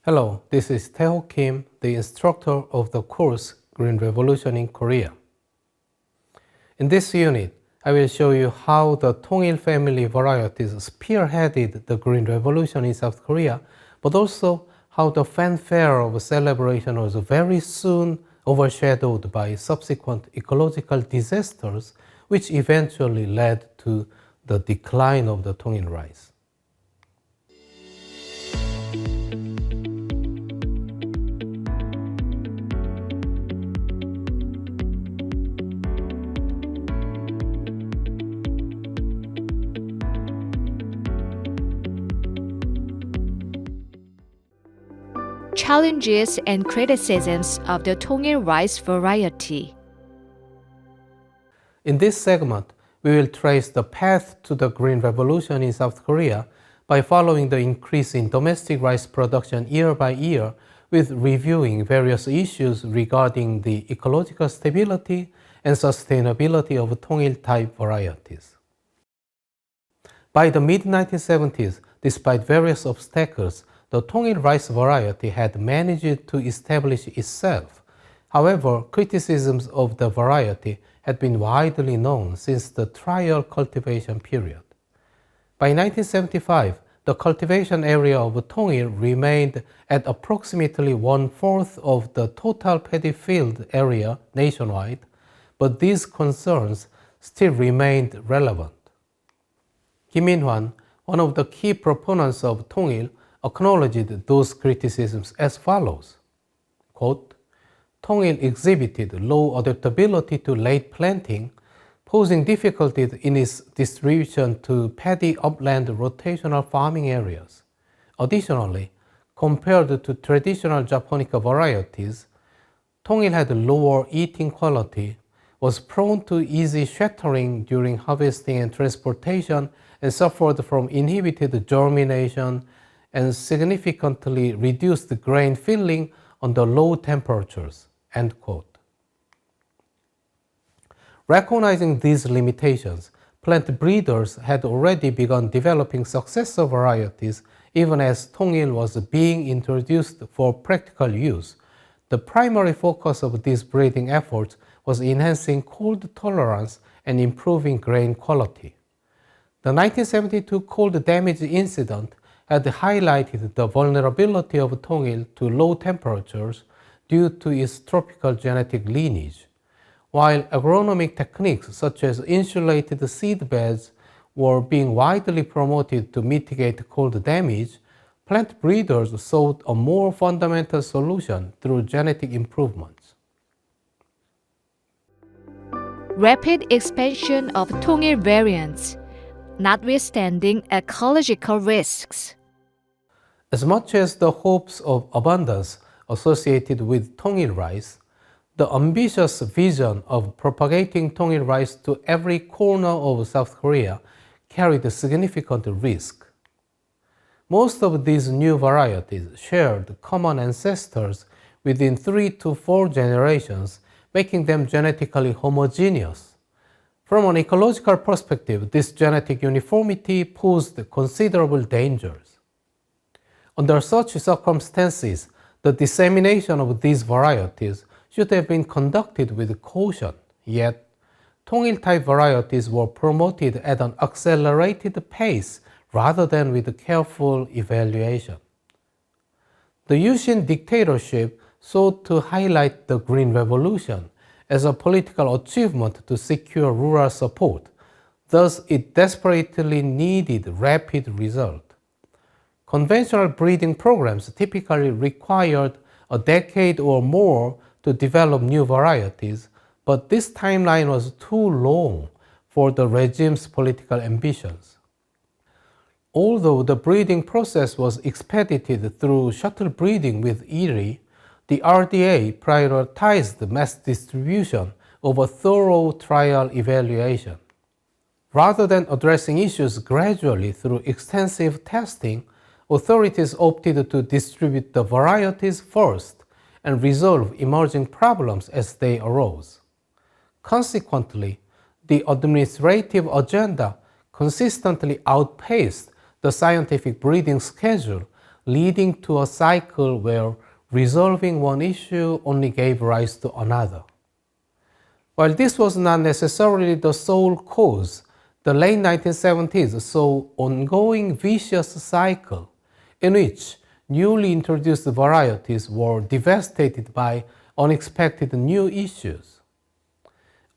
Hello, this is Tae-ho Kim, the instructor of the course Green Revolution in Korea. In this unit, I will show you how the Tongil family varieties spearheaded the Green Revolution in South Korea, but also how the fanfare of celebration was very soon overshadowed by subsequent ecological disasters, which eventually led to the decline of the Tongil rice. Challenges and criticisms of the Tongil rice variety. In this segment, we will trace the path to the Green Revolution in South Korea by following the increase in domestic rice production year by year, with reviewing various issues regarding the ecological stability and sustainability of Tongil type varieties. By the mid-1970s, despite various obstacles, the Tongil rice variety had managed to establish itself. However, criticisms of the variety had been widely known since the trial cultivation period. By 1975, the cultivation area of Tongil remained at approximately 1/4 of the total paddy field area nationwide, but these concerns still remained relevant. Kim In-hwan, one of the key proponents of Tongil, acknowledged those criticisms as follows, quote, Tongil exhibited low adaptability to late planting, posing difficulties in its distribution to paddy upland rotational farming areas. Additionally, compared to traditional Japonica varieties, Tongil had lower eating quality, was prone to easy shattering during harvesting and transportation, and suffered from inhibited germination and significantly reduced grain filling under low temperatures, end quote. Recognizing these limitations, plant breeders had already begun developing successor varieties even as Tongil was being introduced for practical use. The primary focus of these breeding efforts was enhancing cold tolerance and improving grain quality. The 1972 cold damage incident had highlighted the vulnerability of Tongil to low temperatures due to its tropical genetic lineage. While agronomic techniques such as insulated seed beds were being widely promoted to mitigate cold damage, plant breeders sought a more fundamental solution through genetic improvements. Rapid expansion of Tongil variants, notwithstanding ecological risks. As much as the hopes of abundance associated with Tongil rice, the ambitious vision of propagating Tongil rice to every corner of South Korea carried a significant risk. Most of these new varieties shared common ancestors within 3 to 4 generations, making them genetically homogeneous. From an ecological perspective, this genetic uniformity posed considerable dangers. Under such circumstances, the dissemination of these varieties should have been conducted with caution, yet Tongil-type varieties were promoted at an accelerated pace rather than with careful evaluation. The Yushin dictatorship sought to highlight the Green Revolution as a political achievement to secure rural support. Thus, it desperately needed rapid results. Conventional breeding programs typically required a decade or more to develop new varieties, but this timeline was too long for the regime's political ambitions. Although the breeding process was expedited through shuttle breeding with IRI, the RDA prioritized mass distribution over thorough trial evaluation. Rather than addressing issues gradually through extensive testing, authorities opted to distribute the varieties first and resolve emerging problems as they arose. Consequently, the administrative agenda consistently outpaced the scientific breeding schedule, leading to a cycle where resolving one issue only gave rise to another. While this was not necessarily the sole cause, the late 1970s saw ongoing vicious cycle in which newly introduced varieties were devastated by unexpected new issues.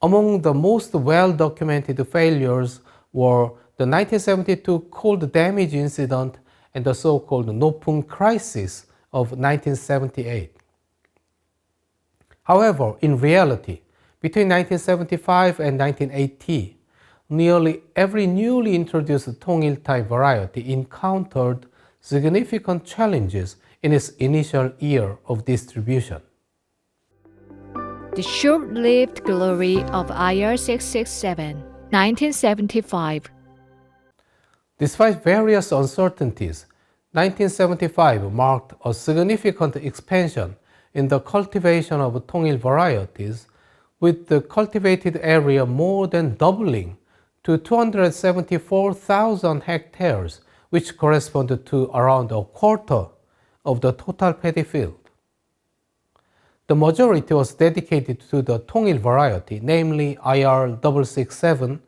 Among the most well-documented failures were the 1972 cold damage incident and the so-called Nopung crisis of 1978. However, in reality, between 1975 and 1980, nearly every newly introduced Tongil type variety encountered significant challenges in its initial year of distribution. The short-lived glory of IR667, 1975. Despite various uncertainties, 1975 marked a significant expansion in the cultivation of Tongil varieties, with the cultivated area more than doubling to 274,000 hectares, which corresponded to around a quarter of the total paddy field. The majority was dedicated to the Tongil variety, namely IR667,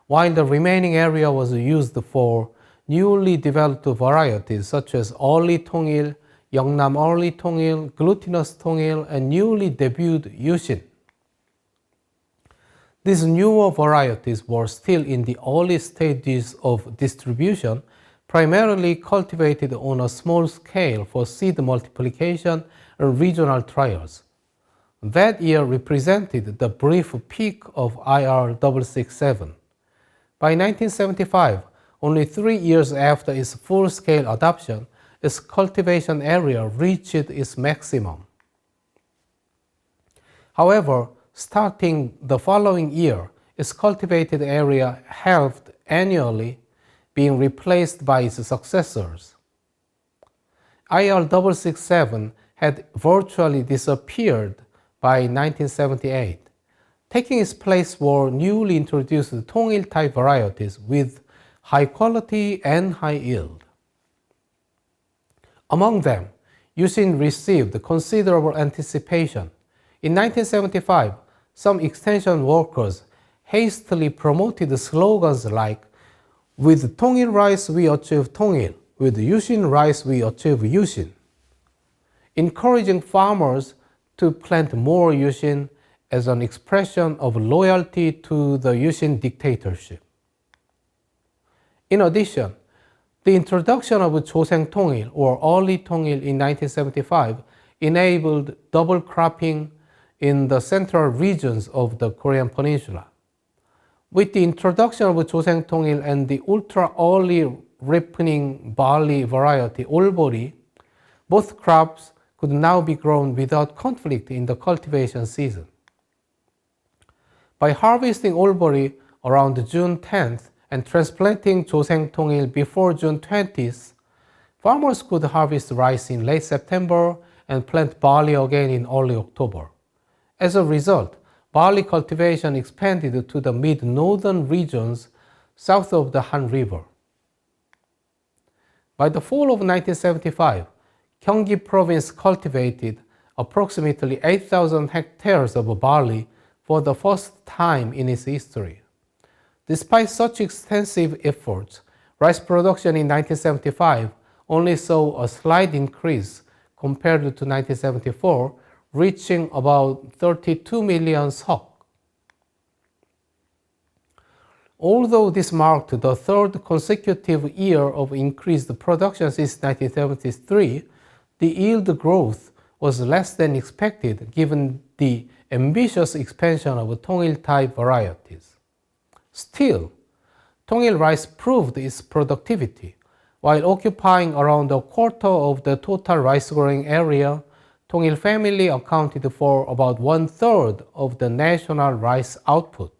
while the remaining area was used for newly developed varieties such as Early Tongil, Yeongnam Early Tongil, Glutinous Tongil, and newly debuted Yushin. These newer varieties were still in the early stages of distribution, primarily cultivated on a small scale for seed multiplication and regional trials. That year represented the brief peak of IR667. By 1975, only 3 years after its full-scale adoption, its cultivation area reached its maximum. However, starting the following year, its cultivated area halved annually, being replaced by its successors. IR667 had virtually disappeared by 1978. Taking its place were newly introduced Tongil type varieties with high quality and high yield. Among them, Yushin received considerable anticipation. In 1975, some extension workers hastily promoted slogans like, "With Tongil rice we achieve Tongil, with Yushin rice we achieve Yushin," encouraging farmers to plant more Yushin as an expression of loyalty to the Yushin dictatorship. In addition, the introduction of Joseng Tongil or Early Tongil in 1975 enabled double cropping in the central regions of the Korean Peninsula. With the introduction of Joseng Tongil and the ultra-early ripening barley variety Olbori, both crops could now be grown without conflict in the cultivation season. By harvesting Olbori around June 10th and transplanting Joseng Tongil before June 20th, farmers could harvest rice in late September and plant barley again in early October. As a result, barley cultivation expanded to the mid-northern regions south of the Han River. By the fall of 1975, Gyeonggi Province cultivated approximately 8,000 hectares of barley for the first time in its history. Despite such extensive efforts, rice production in 1975 only saw a slight increase compared to 1974, reaching about 32 million sok. Although this marked the third consecutive year of increased production since 1973, the yield growth was less than expected given the ambitious expansion of Tongil type varieties. Still, Tongil rice proved its productivity. While occupying around a quarter of the total rice growing area, Tongil family accounted for about 1/3 of the national rice output.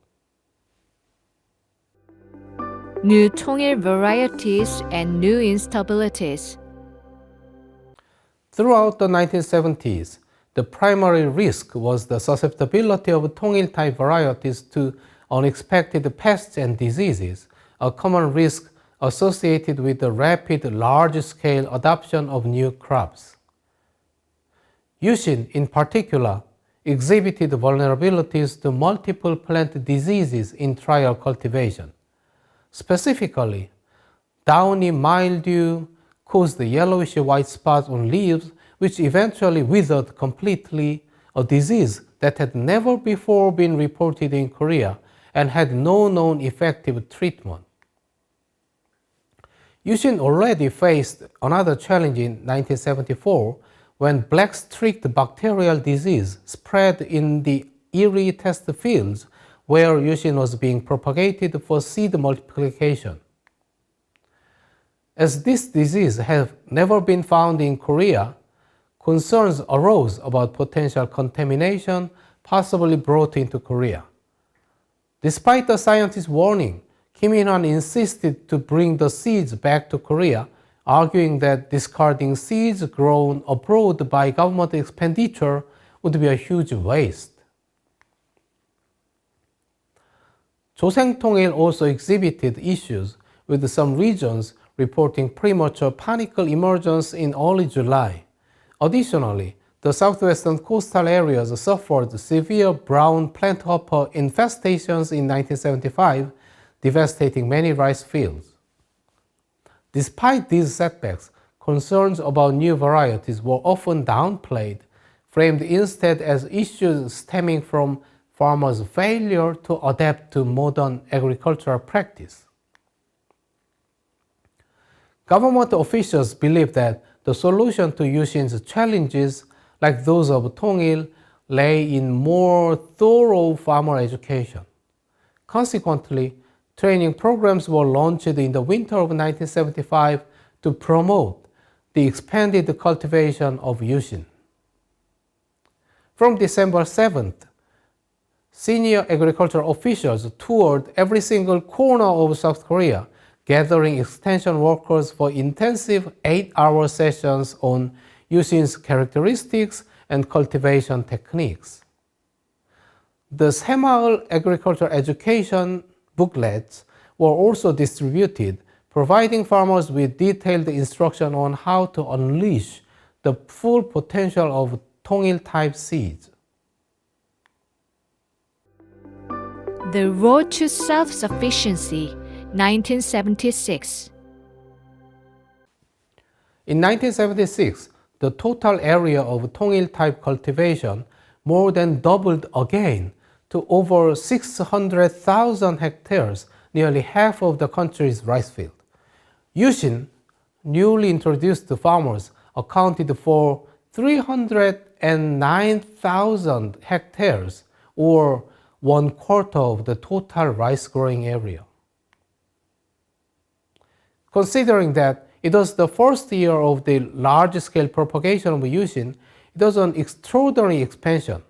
New Tongil varieties and new instabilities. Throughout the 1970s, the primary risk was the susceptibility of Tongil type varieties to unexpected pests and diseases, a common risk associated with the rapid large-scale adoption of new crops. Yushin, in particular, exhibited vulnerabilities to multiple plant diseases in trial cultivation. Specifically, downy mildew caused yellowish white spots on leaves, which eventually withered completely, a disease that had never before been reported in Korea and had no known effective treatment. Yushin already faced another challenge in 1974 when black-streaked bacterial disease spread in the Erie test fields where Yushin was being propagated for seed multiplication. As this disease has never been found in Korea, concerns arose about potential contamination possibly brought into Korea. Despite the scientists' warning, Kim Il-han insisted to bring the seeds back to Korea, arguing that discarding seeds grown abroad by government expenditure would be a huge waste. Joseong-Tongil also exhibited issues, with some regions reporting premature panicle emergence in early July. Additionally, the southwestern coastal areas suffered severe brown planthopper infestations in 1975, devastating many rice fields. Despite these setbacks, concerns about new varieties were often downplayed, framed instead as issues stemming from farmers' failure to adapt to modern agricultural practice. Government officials believe that the solution to Yushin's challenges, like those of Tongil, lay in more thorough farmer education. Consequently, training programs were launched in the winter of 1975 to promote the expanded cultivation of Yushin. From December 7th, senior agricultural officials toured every single corner of South Korea, gathering extension workers for intensive 8-hour sessions on Yushin's characteristics and cultivation techniques. The Semaul agriculture education booklets were also distributed, providing farmers with detailed instruction on how to unleash the full potential of Tongil-type seeds. The Road to Self-Sufficiency, 1976. In 1976, the total area of Tongil-type cultivation more than doubled again to over 600,000 hectares, nearly half of the country's rice field. Yushin, newly introduced to farmers, accounted for 309,000 hectares, or 1/4 of the total rice growing area. Considering that it was the first year of the large-scale propagation of Yushin, it was an extraordinary expansion.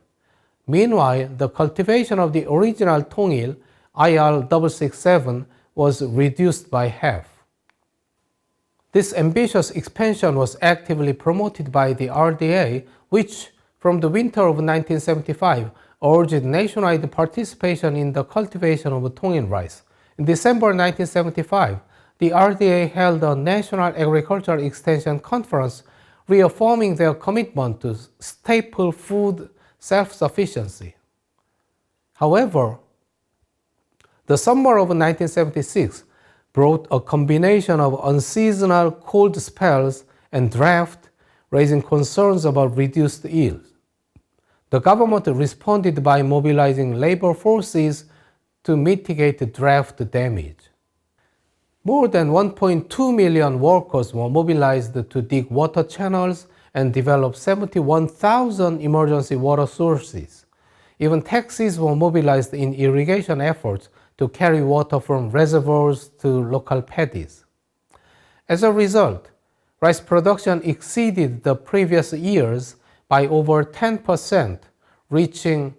Meanwhile, the cultivation of the original Tongil, IR667, was reduced by half. This ambitious expansion was actively promoted by the RDA, which, from the winter of 1975, urged nationwide participation in the cultivation of Tongil rice. In December 1975, the RDA held a National Agricultural Extension Conference, reaffirming their commitment to staple food self-sufficiency. However, the summer of 1976 brought a combination of unseasonal cold spells and drought, raising concerns about reduced yields. The government responded by mobilizing labor forces to mitigate the drought damage. More than 1.2 million workers were mobilized to dig water channels and develop 71,000 emergency water sources. Even taxis were mobilized in irrigation efforts to carry water from reservoirs to local paddies. As a result, rice production exceeded the previous years by over 10%, reaching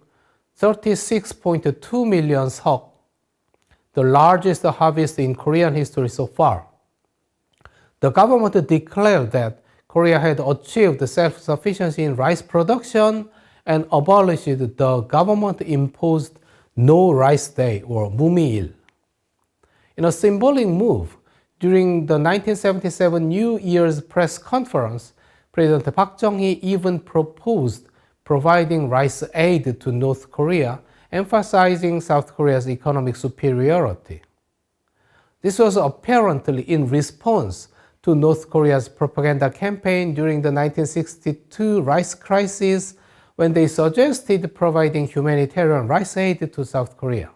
36.2 million seok, the largest harvest in Korean history so far. The government declared that Korea had achieved self-sufficiency in rice production and abolished the government-imposed No Rice Day, or Mumil. In a symbolic move, During the 1977 New Year's press conference, President Park Chung-hee even proposed providing rice aid to North Korea, emphasizing South Korea's economic superiority. This was apparently in response to North Korea's propaganda campaign during the 1962 rice crisis, when they suggested providing humanitarian rice aid to South Korea.